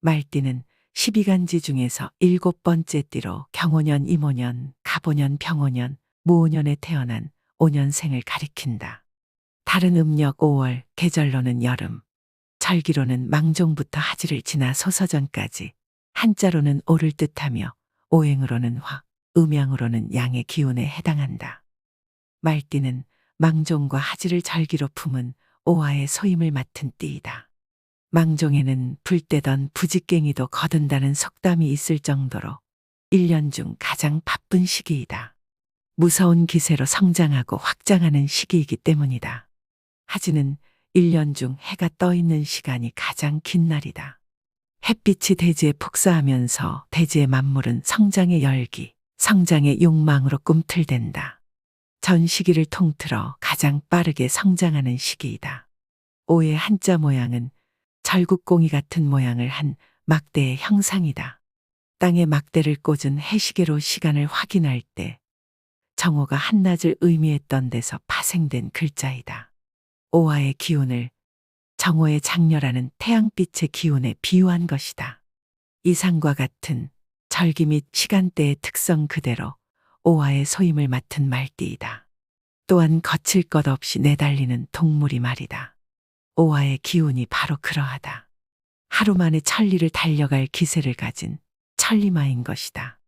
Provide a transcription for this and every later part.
말띠는 12간지 중에서 7번째 띠로 경호년, 임오년, 갑오년, 병오년, 무오년에 태어난 5년생을 가리킨다. 달은 음력 5월, 계절로는 여름, 절기로는 망종부터 하지를 지나 소서전까지, 한자로는 오를 뜻하며 오행으로는 화, 음양으로는 양의 기운에 해당한다. 말띠는 망종과 하지를 절기로 품은 오화의 소임을 맡은 띠이다. 망종에는 불때던 부직갱이도 거둔다는 속담이 있을 정도로 1년 중 가장 바쁜 시기이다. 무서운 기세로 성장하고 확장하는 시기이기 때문이다. 하지는 1년 중 해가 떠 있는 시간이 가장 긴 날이다. 햇빛이 대지에 폭사하면서 대지의 만물은 성장의 열기, 성장의 욕망으로 꿈틀댄다. 전 시기를 통틀어 가장 빠르게 성장하는 시기이다. 오의 한자 모양은 절국공이 같은 모양을 한 막대의 형상이다. 땅에 막대를 꽂은 해시계로 시간을 확인할 때 정오가 한낮을 의미했던 데서 파생된 글자이다. 오화의 기운을 정오의 장렬하는 태양빛의 기운에 비유한 것이다. 이상과 같은 절기 및 시간대의 특성 그대로 오화의 소임을 맡은 말띠이다. 또한 거칠 것 없이 내달리는 동물이 말이다. 오화의 기운이 바로 그러하다. 하루 만에 천리를 달려갈 기세를 가진 천리마인 것이다.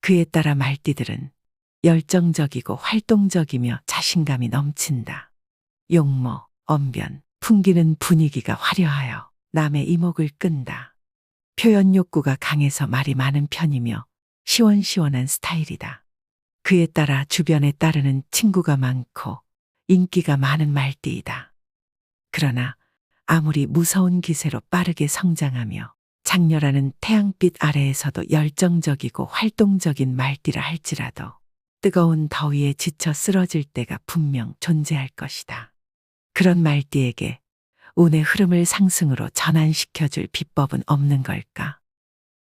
그에 따라 말띠들은 열정적이고 활동적이며 자신감이 넘친다. 용모, 언변, 풍기는 분위기가 화려하여 남의 이목을 끈다. 표현 욕구가 강해서 말이 많은 편이며 시원시원한 스타일이다. 그에 따라 주변에 따르는 친구가 많고 인기가 많은 말띠이다. 그러나 아무리 무서운 기세로 빠르게 성장하며 장렬하는 태양빛 아래에서도 열정적이고 활동적인 말띠라 할지라도 뜨거운 더위에 지쳐 쓰러질 때가 분명 존재할 것이다. 그런 말띠에게 운의 흐름을 상승으로 전환시켜줄 비법은 없는 걸까?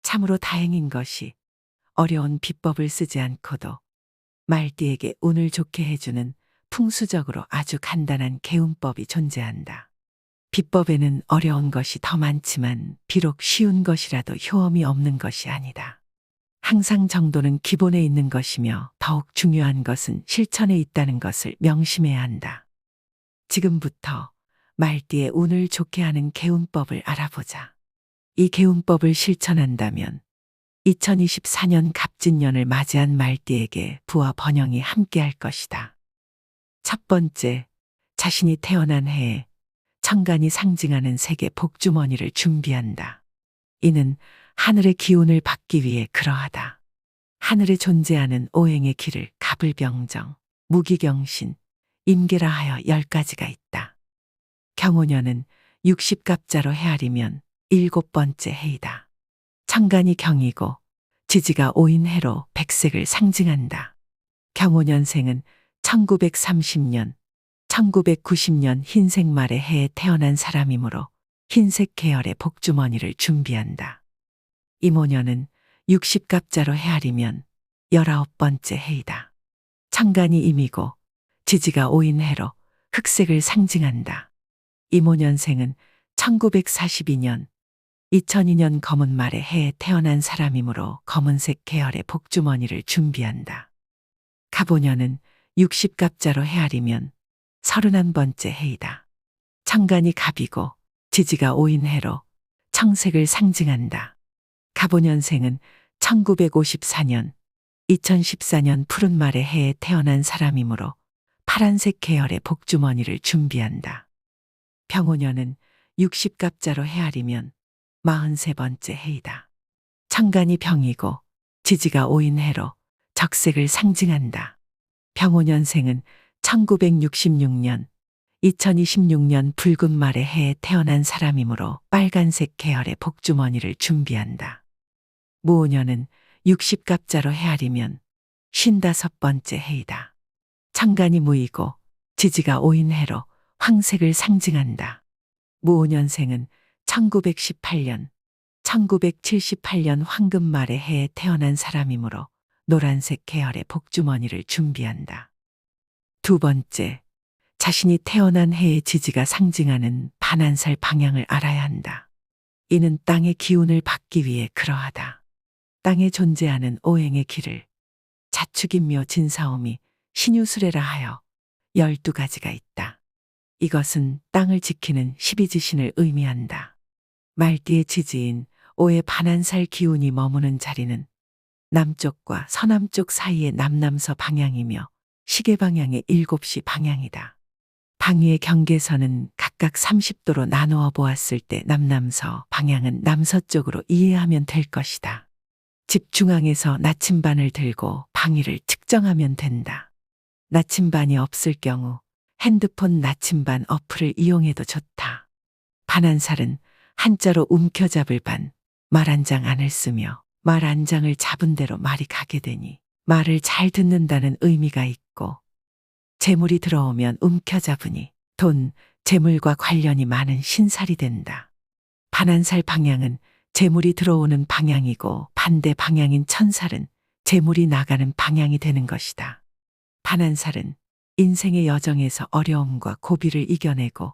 참으로 다행인 것이 어려운 비법을 쓰지 않고도 말띠에게 운을 좋게 해주는 풍수적으로 아주 간단한 개운법이 존재한다. 비법에는 어려운 것이 더 많지만 비록 쉬운 것이라도 효험이 없는 것이 아니다. 항상 정도는 기본에 있는 것이며 더욱 중요한 것은 실천에 있다는 것을 명심해야 한다. 지금부터 말띠의 운을 좋게 하는 개운법을 알아보자. 이 개운법을 실천한다면 2024년 갑진년을 맞이한 말띠에게 부와 번영이 함께할 것이다. 첫 번째, 자신이 태어난 해에 천간이 상징하는 색의 복주머니를 준비한다. 이는 하늘의 기운을 받기 위해 그러하다. 하늘에 존재하는 오행의 길을 갑을병정, 무기경신, 임계라 하여 10가지가 있다. 경오년은 60갑자로 헤아리면 7번째 해이다. 천간이 경이고 지지가 오인 해로 백색을 상징한다. 경오년생은 1930년, 1990년 흰색 말의 해에 태어난 사람이므로 흰색 계열의 복주머니를 준비한다. 임오년은 60갑자로 헤아리면 19번째 해이다. 천간이 임이고 지지가 오인 해로 흑색을 상징한다. 임오년생은 1942년, 2002년 검은 말의 해에 태어난 사람이므로 검은색 계열의 복주머니를 준비한다. 갑오년은 60갑자로 헤아리면 31번째 해이다. 천간이 갑이고 지지가 오인 해로 청색을 상징한다. 갑오년생은 1954년, 2014년 푸른 말의 해에 태어난 사람이므로 파란색 계열의 복주머니를 준비한다. 병오년은 60갑자로 헤아리면 43번째 해이다. 천간이 병이고 지지가 오인 해로 적색을 상징한다. 병오년생은 1966년, 2026년 붉은 말의 해에 태어난 사람이므로 빨간색 계열의 복주머니를 준비한다. 무오년은 60갑자로 헤아리면 55번째 해이다. 천간이 무이고 지지가 오인 해로 황색을 상징한다. 무오년생은 1918년, 1978년 황금 말의 해에 태어난 사람이므로 노란색 계열의 복주머니를 준비한다. 두 번째, 자신이 태어난 해의 지지가 상징하는 반환살 방향을 알아야 한다. 이는 땅의 기운을 받기 위해 그러하다. 땅에 존재하는 오행의 길을 자축인묘 진사오미 신유수레라 하여 12가지가 있다. 이것은 땅을 지키는 12지신을 의미한다. 말띠의 지지인 오의 반한살 기운이 머무는 자리는 남쪽과 서남쪽 사이의 남남서 방향이며 시계 방향의 7시 방향이다. 방위의 경계선은 각각 30도로 나누어 보았을 때 남남서 방향은 남서쪽으로 이해하면 될 것이다. 집 중앙에서 나침반을 들고 방위를 측정하면 된다. 나침반이 없을 경우 핸드폰 나침반 어플을 이용해도 좋다. 반한살은 한자로 움켜잡을 반, 말 한 장 안을 쓰며 말 한 장을 잡은 대로 말이 가게 되니 말을 잘 듣는다는 의미가 있고, 재물이 들어오면 움켜잡으니 돈, 재물과 관련이 많은 신살이 된다. 반한살 방향은 재물이 들어오는 방향이고 반대 방향인 천살은 재물이 나가는 방향이 되는 것이다. 반한살은 인생의 여정에서 어려움과 고비를 이겨내고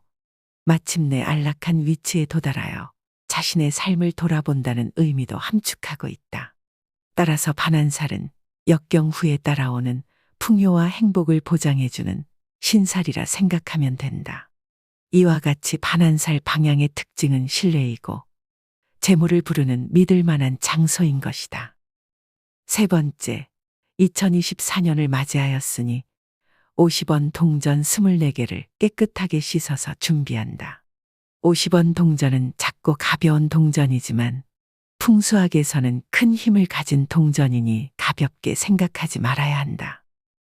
마침내 안락한 위치에 도달하여 자신의 삶을 돌아본다는 의미도 함축하고 있다. 따라서 반한살은 역경 후에 따라오는 풍요와 행복을 보장해주는 신살이라 생각하면 된다. 이와 같이 반한살 방향의 특징은 신뢰이고 재물을 부르는 믿을 만한 장소인 것이다. 세 번째, 2024년을 맞이하였으니 50원 동전 24개를 깨끗하게 씻어서 준비한다. 50원 동전은 작고 가벼운 동전이지만 풍수학에서는 큰 힘을 가진 동전이니 가볍게 생각하지 말아야 한다.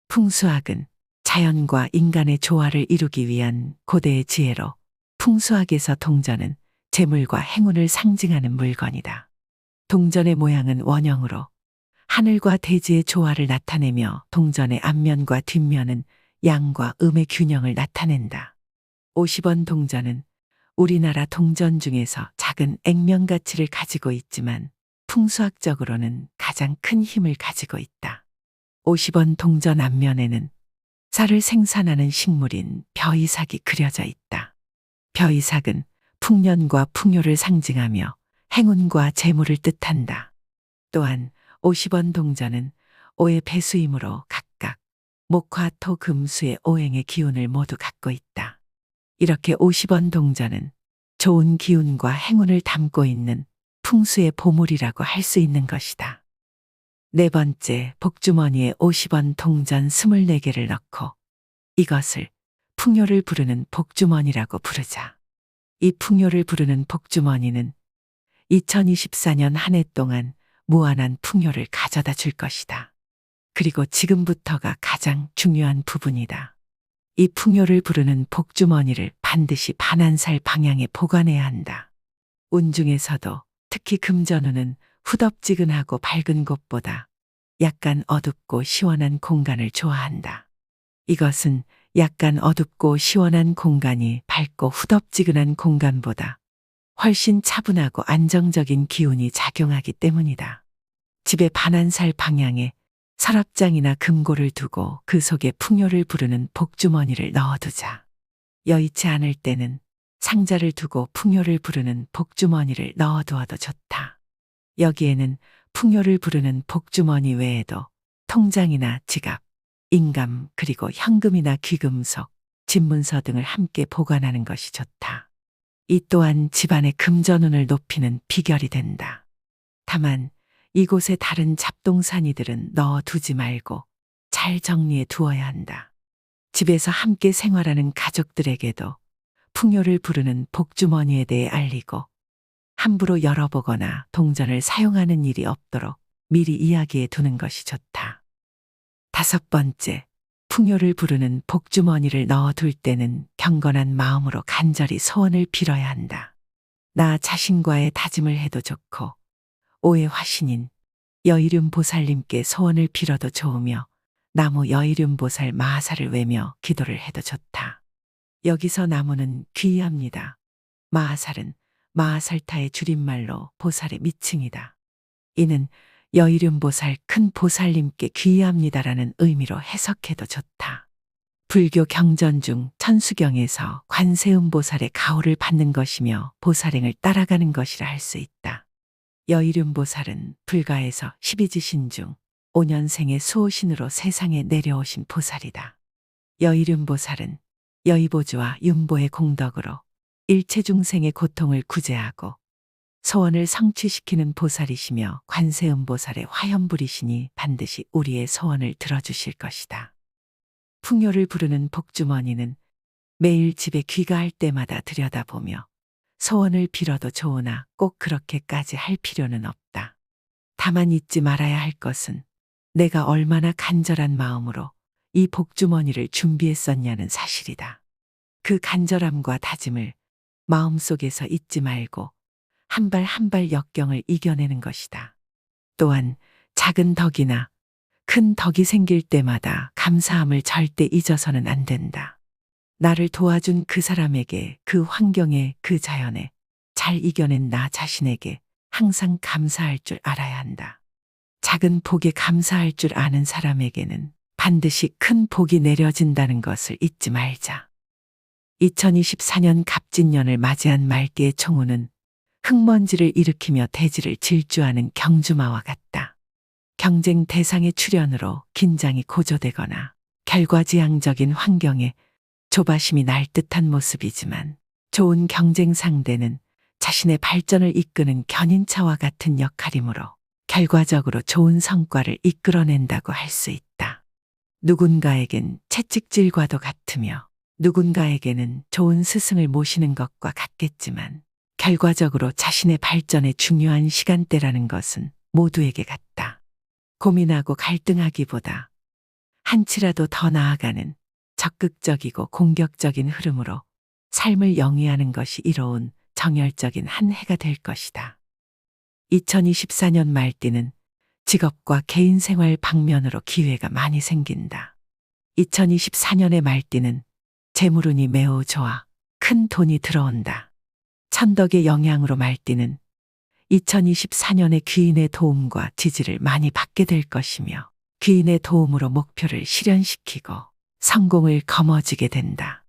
풍수학은 자연과 인간의 조화를 이루기 위한 고대의 지혜로 풍수학에서 동전은 재물과 행운을 상징하는 물건이다. 동전의 모양은 원형으로 하늘과 대지의 조화를 나타내며 동전의 앞면과 뒷면은 양과 음의 균형을 나타낸다. 50원 동전은 우리나라 동전 중에서 작은 액면 가치를 가지고 있지만 풍수학적으로는 가장 큰 힘을 가지고 있다. 50원 동전 앞면에는 쌀을 생산하는 식물인 벼이삭이 그려져 있다. 벼이삭은 풍년과 풍요를 상징하며 행운과 재물을 뜻한다. 또한 50원 동전은 오의 배수이므로 각각 목화, 토, 금, 수의 오행의 기운을 모두 갖고 있다. 이렇게 50원 동전은 좋은 기운과 행운을 담고 있는 풍수의 보물이라고 할 수 있는 것이다. 네 번째, 복주머니에 50원 동전 24개를 넣고 이것을 풍요를 부르는 복주머니라고 부르자. 이 풍요를 부르는 복주머니는 2024년 한 해 동안 무한한 풍요를 가져다 줄 것이다. 그리고 지금부터가 가장 중요한 부분이다. 이 풍요를 부르는 복주머니를 반드시 반한살 방향에 보관해야 한다. 운 중에서도 특히 금전운은 후덥지근하고 밝은 곳보다 약간 어둡고 시원한 공간을 좋아한다. 이것은 약간 어둡고 시원한 공간이 밝고 후덥지근한 공간보다 훨씬 차분하고 안정적인 기운이 작용하기 때문이다. 집의 반한살 방향에 서랍장이나 금고를 두고 그 속에 풍요를 부르는 복주머니를 넣어두자. 여의치 않을 때는 상자를 두고 풍요를 부르는 복주머니를 넣어두어도 좋다. 여기에는 풍요를 부르는 복주머니 외에도 통장이나 지갑, 인감, 그리고 현금이나 귀금속, 집문서 등을 함께 보관하는 것이 좋다. 이 또한 집안의 금전운을 높이는 비결이 된다. 다만 이곳에 다른 잡동사니들은 넣어두지 말고 잘 정리해 두어야 한다. 집에서 함께 생활하는 가족들에게도 풍요를 부르는 복주머니에 대해 알리고 함부로 열어보거나 동전을 사용하는 일이 없도록 미리 이야기해 두는 것이 좋다. 다섯 번째, 풍요를 부르는 복주머니를 넣어둘 때는 경건한 마음으로 간절히 소원을 빌어야 한다. 나 자신과의 다짐을 해도 좋고 오의 화신인 여의륜 보살님께 소원을 빌어도 좋으며 나무 여의륜 보살 마하사를 외며 기도를 해도 좋다. 여기서 나무는 귀합니다. 마하살은 마하살타의 줄임말로 보살의 미칭이다. 이는 여의륜 보살 큰 보살님께 귀합니다라는 의미로 해석해도 좋다. 불교 경전 중 천수경에서 관세음보살의 가호를 받는 것이며 보살행을 따라가는 것이라 할 수 있다. 여일윤보살은 불가에서 12지신 중 5년생의 수호신으로 세상에 내려오신 보살이다. 여일윤보살은 여의보주와 윤보의 공덕으로 일체 중생의 고통을 구제하고 소원을 성취시키는 보살이시며 관세음보살의 화염불이시니 반드시 우리의 소원을 들어주실 것이다. 풍요를 부르는 복주머니는 매일 집에 귀가할 때마다 들여다보며 소원을 빌어도 좋으나 꼭 그렇게까지 할 필요는 없다. 다만 잊지 말아야 할 것은 내가 얼마나 간절한 마음으로 이 복주머니를 준비했었냐는 사실이다. 그 간절함과 다짐을 마음속에서 잊지 말고 한 발 한 발 역경을 이겨내는 것이다. 또한 작은 덕이나 큰 덕이 생길 때마다 감사함을 절대 잊어서는 안 된다. 나를 도와준 그 사람에게, 그 환경에, 그 자연에 잘 이겨낸 나 자신에게 항상 감사할 줄 알아야 한다. 작은 복에 감사할 줄 아는 사람에게는 반드시 큰 복이 내려진다는 것을 잊지 말자. 2024년 갑진년을 맞이한 말띠의 총우는 흙먼지를 일으키며 대지를 질주하는 경주마와 같다. 경쟁 대상의 출현으로 긴장이 고조되거나 결과지향적인 환경에 조바심이 날 듯한 모습이지만 좋은 경쟁 상대는 자신의 발전을 이끄는 견인차와 같은 역할이므로 결과적으로 좋은 성과를 이끌어낸다고 할 수 있다. 누군가에겐 채찍질과도 같으며 누군가에게는 좋은 스승을 모시는 것과 같겠지만 결과적으로 자신의 발전에 중요한 시간대라는 것은 모두에게 같다. 고민하고 갈등하기보다 한치라도 더 나아가는 적극적이고 공격적인 흐름으로 삶을 영위하는 것이 이로운 정열적인 한 해가 될 것이다. 2024년 말띠는 직업과 개인 생활 방면으로 기회가 많이 생긴다. 2024년의 말띠는 재물운이 매우 좋아 큰 돈이 들어온다. 천덕의 영향으로 말띠는 2024년에 귀인의 도움과 지지를 많이 받게 될 것이며 귀인의 도움으로 목표를 실현시키고 성공을 거머쥐게 된다.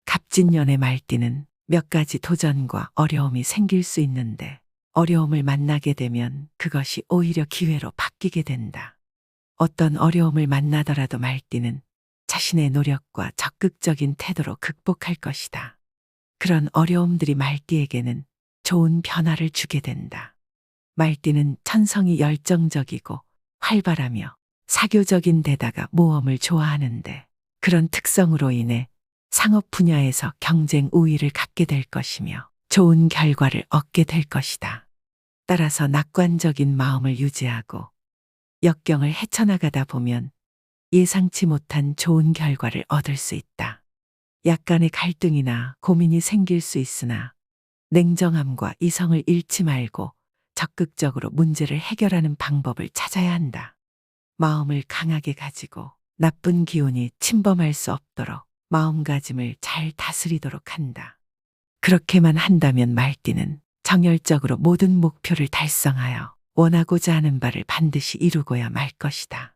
갑진년의 말띠는 몇 가지 도전과 어려움이 생길 수 있는데 어려움을 만나게 되면 그것이 오히려 기회로 바뀌게 된다. 어떤 어려움을 만나더라도 말띠는 자신의 노력과 적극적인 태도로 극복할 것이다. 그런 어려움들이 말띠에게는 좋은 변화를 주게 된다. 말띠는 천성이 열정적이고 활발하며 사교적인 데다가 모험을 좋아하는데 그런 특성으로 인해 상업 분야에서 경쟁 우위를 갖게 될 것이며 좋은 결과를 얻게 될 것이다. 따라서 낙관적인 마음을 유지하고 역경을 헤쳐나가다 보면 예상치 못한 좋은 결과를 얻을 수 있다. 약간의 갈등이나 고민이 생길 수 있으나 냉정함과 이성을 잃지 말고 적극적으로 문제를 해결하는 방법을 찾아야 한다. 마음을 강하게 가지고 나쁜 기운이 침범할 수 없도록 마음가짐을 잘 다스리도록 한다. 그렇게만 한다면 말띠는 정열적으로 모든 목표를 달성하여 원하고자 하는 바를 반드시 이루고야 말 것이다.